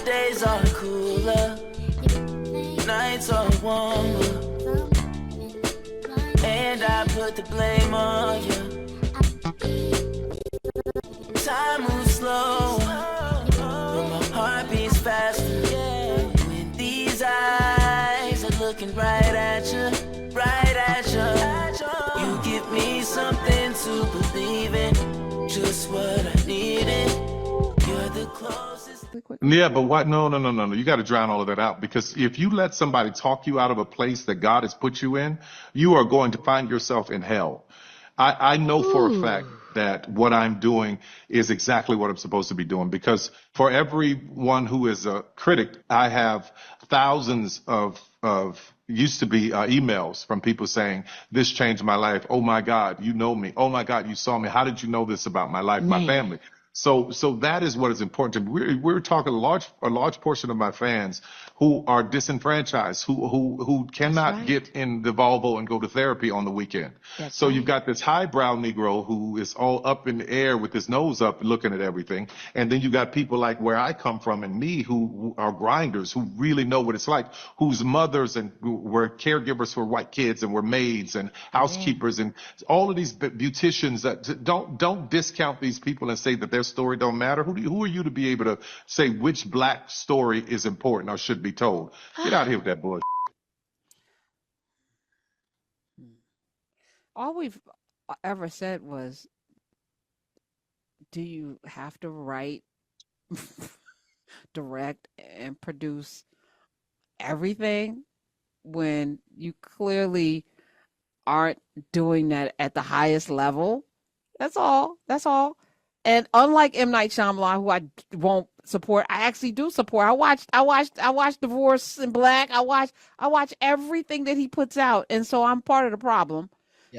days are cooler, nights are warmer, and I put the blame on you. Time moves slow, but my heart beats faster. When these eyes are looking right at you, right at you, you give me something to believe in, just what I needed. You're the closest. Yeah, but what? No. You got to drown all of that out, because if you let somebody talk you out of a place that God has put you in, you are going to find yourself in hell. I know for a fact that what I'm doing is exactly what I'm supposed to be doing, because for everyone who is a critic, I have thousands of used to be emails from people saying, this changed my life. Oh my God, you know me. Oh my God, you saw me. How did you know this about my life, my family? So that is what is important to me. We're talking a large portion of my fans who are disenfranchised, who cannot get in the Volvo and go to therapy on the weekend. So you've got this highbrow Negro who is all up in the air with his nose up looking at everything. And then you got people like where I come from and me who are grinders, who really know what it's like, whose mothers and were caregivers for white kids and were maids and housekeepers and all of these beauticians. That don't discount these people and say that their story don't matter. Who are you to be able to say which black story is important or should be told? Get out of here with that bullshit. All we've ever said was, do you have to write, direct, and produce everything when you clearly aren't doing that at the highest level? That's all. And unlike M. Night Shyamalan, who I won't support, I actually do support. I watched Divorce in Black. I watch everything that he puts out, and so I'm part of the problem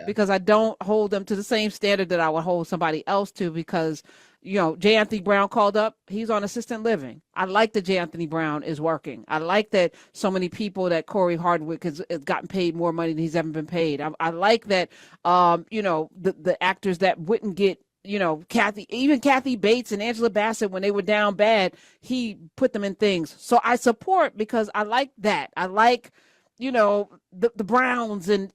because I don't hold them to the same standard that I would hold somebody else to. Because J. Anthony Brown called up. He's on assisted living. I like that J. Anthony Brown is working. I like that so many people that Corey Hardwick has gotten paid more money than he's ever been paid. I like that the actors that wouldn't get. Kathy Bates and Angela Bassett, when they were down bad, he put them in things. So I support because I like that. I like, the Browns and,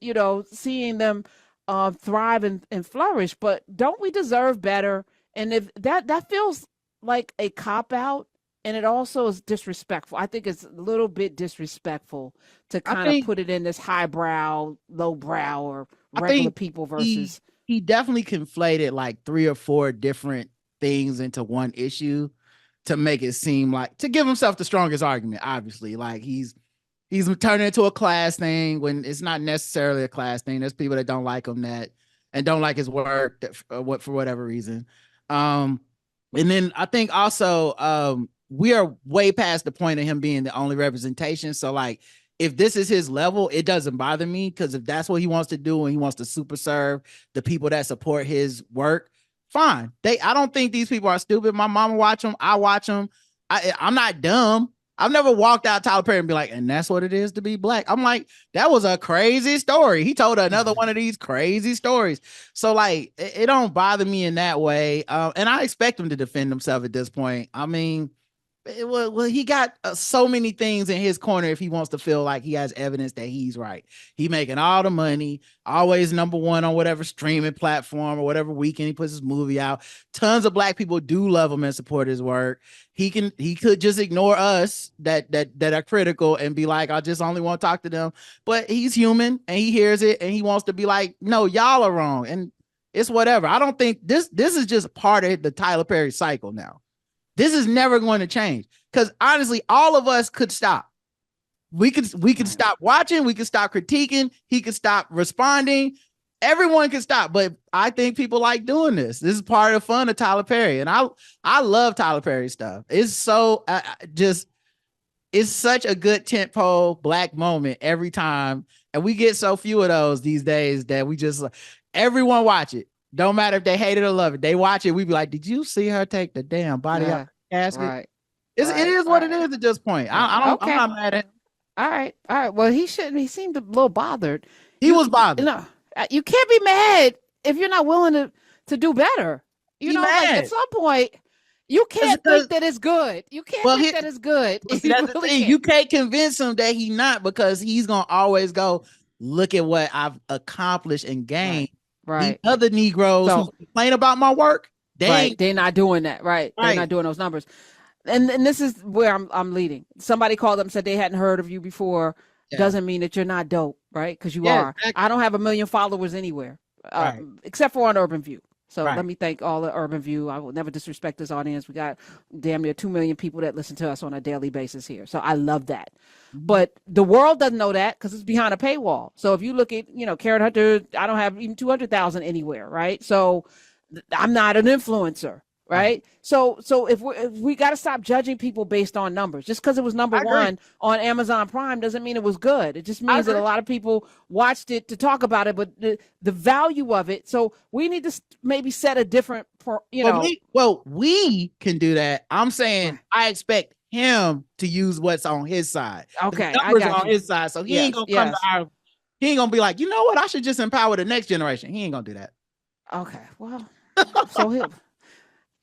seeing them thrive and flourish. But don't we deserve better? And if that feels like a cop-out, and it also is disrespectful. I think it's a little bit disrespectful to kind of put it in this highbrow, lowbrow, or regular people versus... He definitely conflated like 3 or 4 different things into one issue to make it seem like, to give himself the strongest argument. Obviously, like he's turning it into a class thing when it's not necessarily a class thing. There's people that don't like him and don't like his work for whatever reason. And then I think also we are way past the point of him being the only representation. So like, if this is his level, it doesn't bother me, because if that's what he wants to do and he wants to super serve the people that support his work, fine. I don't think these people are stupid. My mama watch them. I watch them. I'm not dumb. I've never walked out Tyler Perry and be like, and that's what it is to be black. I'm like, that was a crazy story. He told another one of these crazy stories. So like, it don't bother me in that way. And I expect him to defend himself at this point. I mean, well, he got so many things in his corner if he wants to feel like he has evidence that he's right. He making all the money, always number one on whatever streaming platform or whatever weekend he puts his movie out. Tons of black people do love him and support his work. He could just ignore us that are critical and be like, I just only want to talk to them. But he's human and he hears it and he wants to be like, no, y'all are wrong. And it's whatever. I don't think this is just part of the Tyler Perry cycle now. This is never going to change, because honestly, all of us could stop. We could stop watching. We could stop critiquing. He could stop responding. Everyone can stop. But I think people like doing this. This is part of the fun of Tyler Perry. And I love Tyler Perry stuff. It's so it's such a good tentpole black moment every time. And we get so few of those these days that we just, everyone watch it. Don't matter if they hate it or love it. They watch it. We be like, did you see her take the damn body out of the casket? Right. It is what it is at this point. I'm not mad at him. All right. Well, he shouldn't. He seemed a little bothered. He was bothered. You can't be mad if you're not willing to do better. Like, at some point, You can't Because- think that it's good. You can't Well, think that it's good. Well, see, You that's the really thing. can't. You can't convince him that he's not, because he's gonna always go, look at what I've accomplished and gained. Right. These other Negroes So- who complain about my work, They're not doing that. Right. They're not doing those numbers. And this is where I'm leading. Somebody called up and said they hadn't heard of you before. Yeah. Doesn't mean that you're not dope, right? Because you Yeah, are. exactly. I don't have 1 million followers anywhere, Right. except for on Urban View. So Right. let me thank all the Urban View. I will never disrespect this audience. We got damn near 2 million people that listen to us on a daily basis here. So I love that. But the world doesn't know that because it's behind a paywall. So if you look at, Karen Hunter, I don't have even 200,000 anywhere, right? So I'm not an influencer, right? So if we got to stop judging people based on numbers. Just because it was number one on Amazon Prime doesn't mean it was good. It just means that a lot of people watched it to talk about it, but the value of it. So we need to maybe set a different, we can do that. I'm saying I expect him to use what's on his side. Okay, the numbers on his side, so he ain't gonna come to our. He ain't gonna be like, you know what? I should just empower the next generation. He ain't gonna do that. Okay, well, so he'll.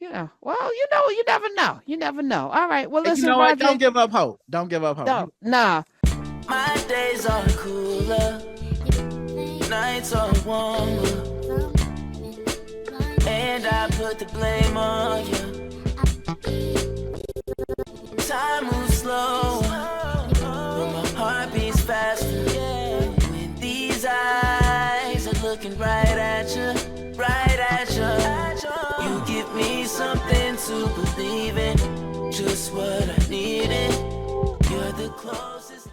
Yeah. Well, you never know. You never know. All right. Well, listen, you know what? Roger, Don't give up hope. Don't give up hope. No, nah. My days are cooler, nights are warmer, and I put the blame on you. Time moves slow, but my heart beats faster. When these eyes are looking right at you, you give me something to believe in, just what I needed. You're the closest.